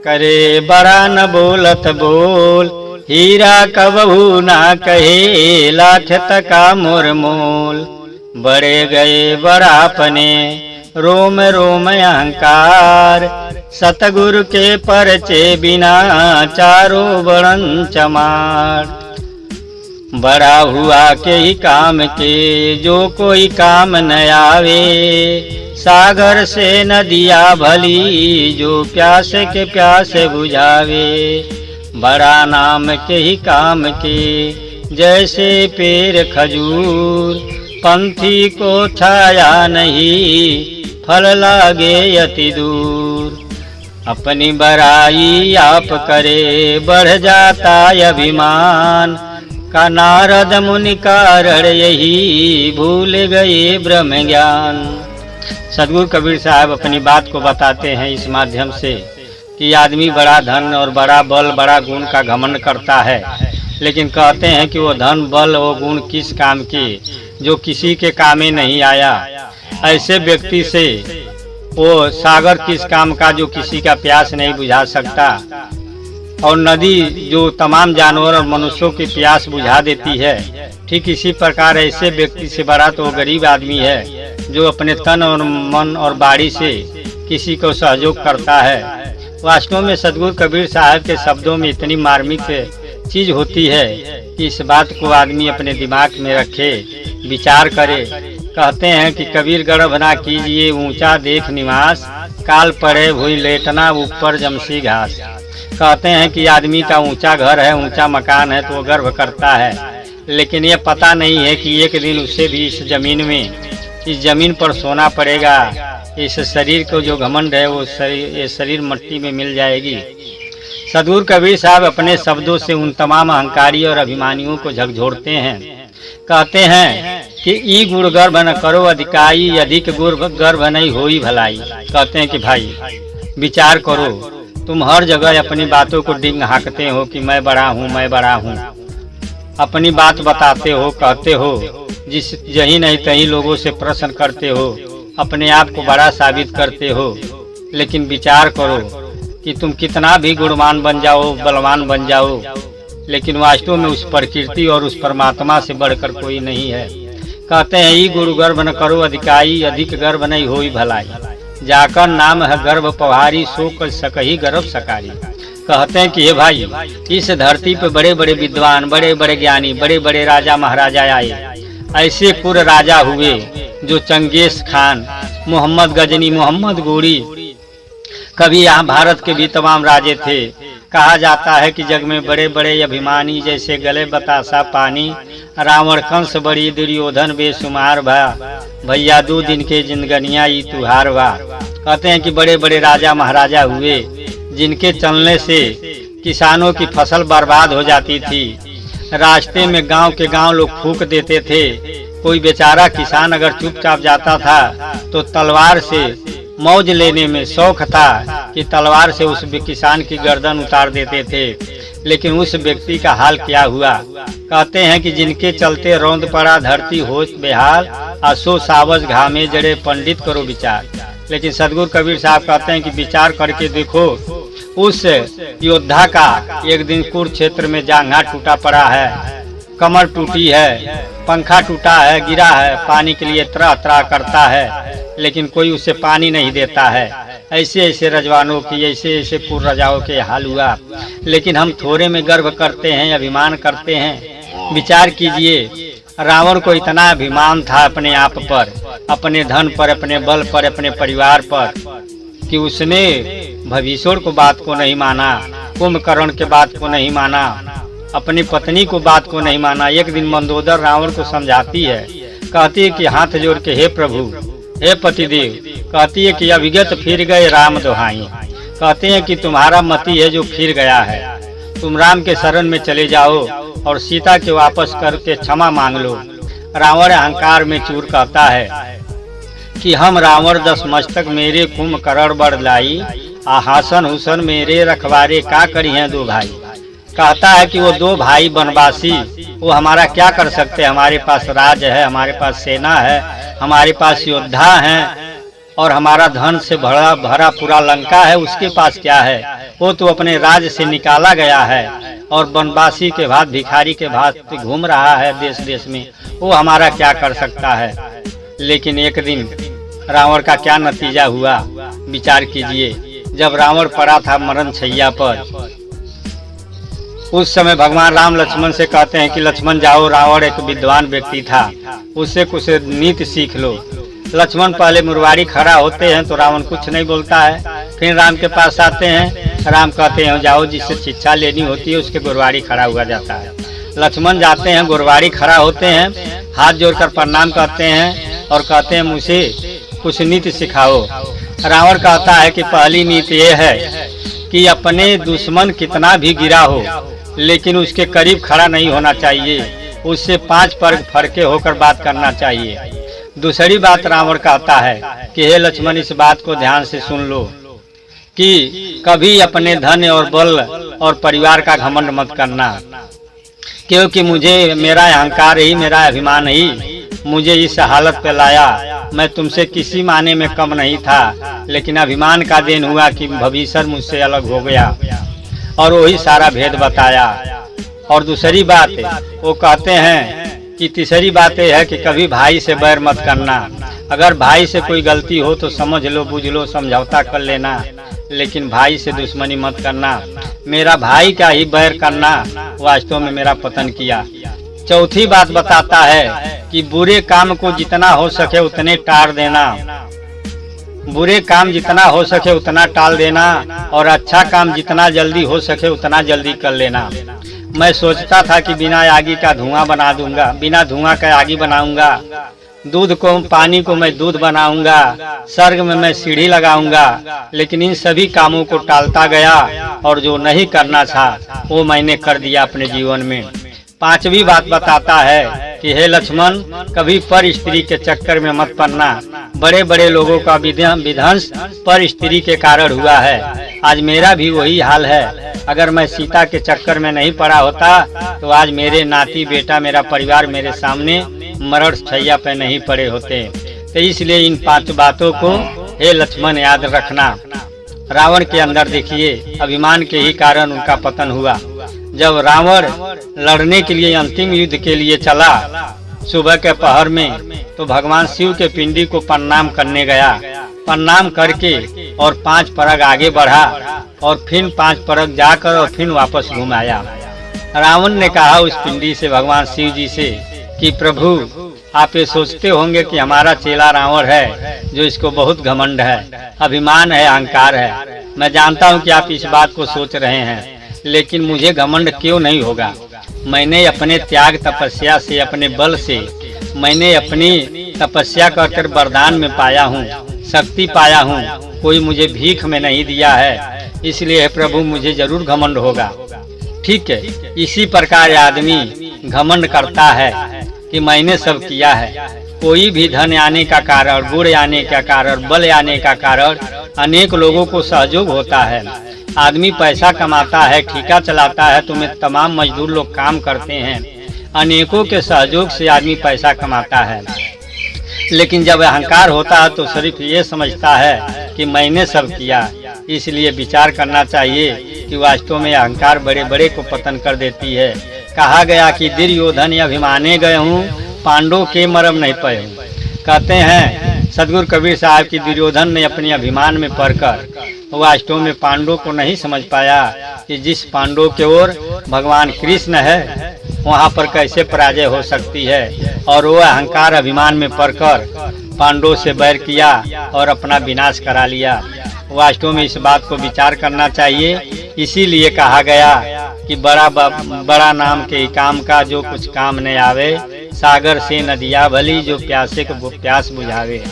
करे बड़ा न बोलत बोल, हीरा कबहू ना कहे लाख तका मोर मोल। बड़े गए बड़ापने रोम रोम अहंकार, सतगुरु के परचे बिना चारों बड़न चमार। बड़ा हुआ के ही काम के जो कोई काम न आवे, सागर से नदिया भली जो प्यासे के प्यासे बुझावे। बड़ा नाम के ही काम के जैसे पेड़ खजूर, पंथी को छाया नहीं फल लागे अति दूर। अपनी बड़ाई आप करे बढ़ जाता अभिमान, का नारद मुनि कारण यही भूल गए ब्रह्म ज्ञान। सदगुरु कबीर साहब अपनी बात को बताते हैं इस माध्यम से कि आदमी बड़ा धन और बड़ा बल बड़ा गुण का घमंड करता है, लेकिन कहते हैं कि वो धन बल वो गुण किस काम के, जो किसी के काम में नहीं आया। ऐसे व्यक्ति से वो सागर किस काम का जो किसी का प्यास नहीं बुझा सकता, और नदी जो तमाम जानवर और मनुष्यों की प्यास बुझा देती है, ठीक इसी प्रकार ऐसे व्यक्ति से बड़ा तो गरीब आदमी है जो अपने तन और मन और बाड़ी से किसी को सहयोग करता है। वास्तव में सदगुरु कबीर साहब के शब्दों में इतनी मार्मिक चीज होती है कि इस बात को आदमी अपने दिमाग में रखे, विचार करे। कहते हैं कि कबीर गर्भ ना कीजिए ऊंचा देख निवास, काल पड़े हुई लेटना ऊपर जमसी घास। कहते हैं कि आदमी का ऊंचा घर है, ऊंचा मकान है तो वो गर्व करता है, लेकिन ये पता नहीं है कि एक दिन उसे भी इस जमीन पर सोना पड़ेगा। इस शरीर को जो घमंड है वो ये शरीर मिट्टी में मिल जाएगी। सदगुरु कबीर साहब अपने शब्दों से उन तमाम अहंकारी और अभिमानियों को झकझोरते हैं। कहते हैं कि ई गुण गर्भ न करो अधिकाई, अधिक गुण गर्भ नहीं होई भलाई। कहते हैं कि भाई विचार करो, तुम हर जगह अपनी बातों को डिंग हाँकते हो कि मैं बड़ा हूँ मैं बड़ा हूँ, अपनी बात बताते हो, कहते हो, जिस यही नहीं तहीं लोगों से प्रश्न करते हो, अपने आप को बड़ा साबित करते हो। लेकिन विचार करो कि तुम कितना भी गुणवान बन जाओ, बलवान बन जाओ, लेकिन वास्तव में उस प्रकृति और उस परमात्मा से बढ़कर कोई नहीं है। कहते हैं ई गुरु गर्भ न करो अधिकाई, अधिक गर्भ नहीं होई भलाई। जाकर नाम है गर्भ पवारी, सो कर सकही गर्भ सकारी। कहते हैं कि हे भाई, इस धरती पे बड़े बड़े विद्वान, बड़े बड़े ज्ञानी, बड़े बड़े राजा महाराजा आए। ऐसे पूर्व राजा हुए जो चंगेज खान, मोहम्मद गजनी, मोहम्मद गोरी, कभी यहाँ भारत के भी तमाम राजे थे। कहा जाता है कि जग में बड़े बड़े अभिमानी जैसे गले बतासा पानी, रावण कंस बड़ी दुर्योधन बेशुमार भा, भैया 2 दिन के जिंदगनिया ई तुहार बा। कहते हैं कि बड़े बड़े राजा महाराजा हुए जिनके चलने से किसानों की फसल बर्बाद हो जाती थी। रास्ते में गांव के गांव लोग फूंक देते थे। कोई बेचारा किसान अगर चुपचाप जाता था तो तलवार से मौज लेने में शौक था कि तलवार से उस किसान की गर्दन उतार देते थे। लेकिन उस व्यक्ति का हाल क्या हुआ? कहते हैं कि जिनके चलते रौंद पड़ा धरती होश बेहाल, आसो सावज घामे जड़े पंडित करो विचार। लेकिन सदगुरु कबीर साहब कहते हैं कि विचार करके देखो, उस योद्धा का एक दिन कुरुक्षेत्र में जांघा टूटा पड़ा है, कमर टूटी है, पंखा टूटा है, गिरा है, पानी के लिए त्राह त्राह करता है, लेकिन कोई उसे पानी नहीं देता है। ऐसे ऐसे रजवानों की, ऐसे ऐसे पूर्व राजाओं के हाल हुआ। लेकिन हम थोड़े में गर्व करते हैं, अभिमान करते हैं। विचार कीजिए, रावण को इतना अभिमान था अपने आप पर, अपने धन पर, अपने बल पर, अपने परिवार पर, कि उसने भविष्यों को बात को नहीं माना, कुंभकर्ण के बात को नहीं माना, अपनी पत्नी को बात को नहीं माना। एक दिन मंदोदर रावण को समझाती है, कहती है कि हाथ जोड़ के हे प्रभु, हे पतिदेव, कहती है कि अभिगत फिर गए राम दोहाई। कहते हैं कि तुम्हारा मति है जो फिर गया है, तुम राम के शरण में चले जाओ और सीता के वापस करके क्षमा मांग लो। रावण अहंकार में चूर कहता है कि हम रावण 10 मस्तक मेरे कुंभकर्ण बड़ लाई, हासन हुसन मेरे रखवारे का करी हैं 2 भाई। कहता है कि वो 2 भाई बनवासी, वो हमारा क्या कर सकते हैं? हमारे पास राज है, हमारे पास सेना है, हमारे पास योद्धा हैं, और हमारा धन से भरा पूरा लंका है, उसके पास क्या है? वो तो अपने राज्य से निकाला गया है और वनवासी के भांति भिखारी के भांति घूम रहा है देश देश में, वो हमारा क्या कर सकता है। लेकिन एक दिन रावण का क्या नतीजा हुआ, विचार कीजिए। जब रावण पड़ा था मरण शैया पर, उस समय भगवान राम लक्ष्मण से कहते हैं कि लक्ष्मण जाओ, रावण एक विद्वान व्यक्ति था, उससे कुछ नीति सीख लो। लक्ष्मण पहले मुरवारी खड़ा होते हैं तो रावण कुछ नहीं बोलता है। फिर राम के पास आते हैं, राम कहते हैं जाओ, जिससे शिक्षा लेनी होती है उसके गुरवारी खड़ा हुआ जाता है। लक्ष्मण जाते हैं, गुरवारी खड़ा होते हैं, हाथ जोड़कर प्रणाम करते हैं और कहते हैं मुझे कुछ नीति सिखाओ। रावण कहता है कि पहली नीति ये है कि अपने दुश्मन कितना भी गिरा हो लेकिन उसके करीब खड़ा नहीं होना चाहिए, उससे 5 पग फरके होकर बात करना चाहिए। दूसरी बात रावण कहता है कि हे लक्ष्मण, इस बात को ध्यान से सुन लो कि कभी अपने धन और बल और परिवार का घमंड मत करना, क्योंकि मुझे मेरा अहंकार ही, मेरा अभिमान ही मुझे इस हालत पे लाया। मैं तुमसे किसी माने में कम नहीं था, लेकिन अभिमान का देन हुआ कि भविष्य मुझसे अलग हो गया और वही सारा भेद बताया। और दूसरी बात वो कहते हैं कि तीसरी बात यह है कि कभी भाई से बैर मत करना। अगर भाई से कोई गलती हो तो समझ लो, बुझ लो, समझौता कर लेना, लेकिन भाई से दुश्मनी मत करना। मेरा भाई का ही बैर करना वास्तव में मेरा पतन किया। चौथी बात बताता है कि बुरे काम को जितना हो सके उतने टाल देना, बुरे काम जितना हो सके उतना टाल देना और अच्छा काम जितना जल्दी हो सके उतना जल्दी कर लेना। मैं सोचता था कि बिना आगी का धुआं बना दूंगा, बिना धुआं का आगी बनाऊंगा, दूध को, पानी को मैं दूध बनाऊंगा, स्वर्ग में मैं सीढ़ी लगाऊंगा, लेकिन इन सभी कामों को टालता गया और जो नहीं करना था वो मैंने कर दिया अपने जीवन में। पांचवी बात बताता है कि हे लक्ष्मण, कभी पर स्त्री के चक्कर में मत पड़ना। बड़े बड़े लोगों का विध्वंस पर स्त्री के कारण हुआ है। आज मेरा भी वही हाल है। अगर मैं सीता के चक्कर में नहीं पड़ा होता तो आज मेरे नाती बेटा, मेरा परिवार मेरे सामने मरण शैया पे नहीं पड़े होते। तो इसलिए इन 5 बातों को हे लक्ष्मण याद रखना। रावण के अंदर देखिए अभिमान के ही कारण उनका पतन हुआ। जब रावण लड़ने के लिए अंतिम युद्ध के लिए चला सुबह के पहर में, तो भगवान शिव के पिंडी को प्रणाम करने गया। प्रणाम करके और 5 परग आगे बढ़ा और फिर 5 परग जाकर और फिर वापस घूम आया। रावण ने कहा उस पिंडी से, भगवान शिव जी से, कि प्रभु आप ये सोचते होंगे कि हमारा चेला रावण है जो इसको बहुत घमंड है, अभिमान है, अहंकार है। मैं जानता हूँ कि आप इस बात को सोच रहे हैं, लेकिन मुझे घमंड क्यों नहीं होगा। मैंने अपने त्याग तपस्या से, अपने बल से, मैंने अपनी तपस्या कर वरदान में पाया हूँ, शक्ति पाया हूँ, कोई मुझे भीख में नहीं दिया है। इसलिए प्रभु मुझे जरूर घमंड होगा। ठीक है, इसी प्रकार आदमी घमंड करता है कि मैंने सब किया है। कोई भी धन आने का कारण, गुण आने का कारण, बल आने का कारण अनेक लोगों को सहयोग होता है। आदमी पैसा कमाता है, ठेका चलाता है, तो में तमाम मजदूर लोग काम करते हैं, अनेकों के सहयोग से आदमी पैसा कमाता है। लेकिन जब अहंकार होता है तो सिर्फ ये समझता है कि मैंने सब किया। इसलिए विचार करना चाहिए कि वास्तव में अहंकार बड़े बड़े को पतन कर देती है। कहा गया कि दुर्योधन अभिमाने गए हूँ, पांडव के मरम नहीं पाए हूँ। कहते हैं सदगुरु कबीर साहब की दुर्योधन ने अपने अभिमान में पड़कर वास्तव में पांडव को नहीं समझ पाया कि जिस पांडव के ओर भगवान कृष्ण है वहाँ पर कैसे पराजय हो सकती है। और वो अहंकार अभिमान में पड़कर पांडव से बैर किया और अपना विनाश करा लिया। वास्तव में इस बात को विचार करना चाहिए। इसीलिए कहा गया कि बड़ा नाम के काम का जो कुछ काम नहीं आवे, सागर से नदिया भली जो प्यासे को प्यास बुझावे।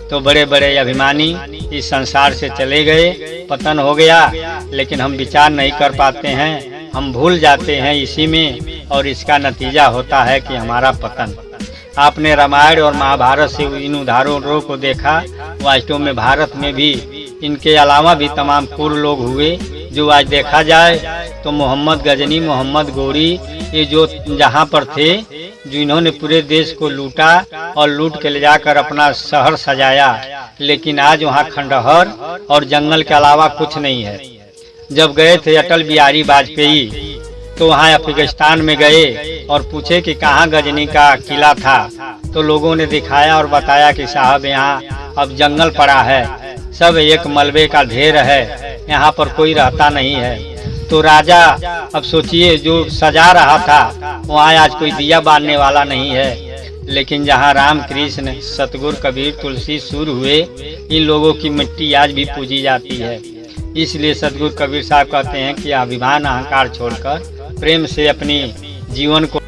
तो बड़े बड़े अभिमानी इस संसार से चले गए, पतन हो गया, लेकिन हम विचार नहीं कर पाते हैं, हम भूल जाते हैं इसी में, और इसका नतीजा होता है कि हमारा पतन। आपने रामायण और महाभारत से इन उदाहरणों को देखा। वास्तव में भारत में भी इनके अलावा भी तमाम पूर्व लोग हुए जो आज देखा जाए तो मोहम्मद गजनी, मोहम्मद गोरी, ये जो जहाँ पर थे, जिन्होंने पूरे देश को लूटा और लूट के ले जाकर अपना शहर सजाया, लेकिन आज वहाँ खंडहर और जंगल के अलावा कुछ नहीं है। जब गए थे अटल बिहारी वाजपेयी तो वहाँ अफगानिस्तान में गए और पूछे कि कहाँ गजनी का किला था, तो लोगों ने दिखाया और बताया कि साहब यहाँ अब जंगल पड़ा है, सब एक मलबे का ढेर है, यहाँ पर कोई रहता नहीं है। तो राजा अब सोचिए जो सजा रहा था वहाँ आज कोई दिया बांधने वाला नहीं है, लेकिन जहाँ राम कृष्ण सतगुरु कबीर तुलसी सूर हुए, इन लोगों की मिट्टी आज भी पूजी जाती है। इसलिए सतगुरु कबीर साहब कहते हैं कि अभिमान अहंकार छोड़कर प्रेम से अपनी जीवन को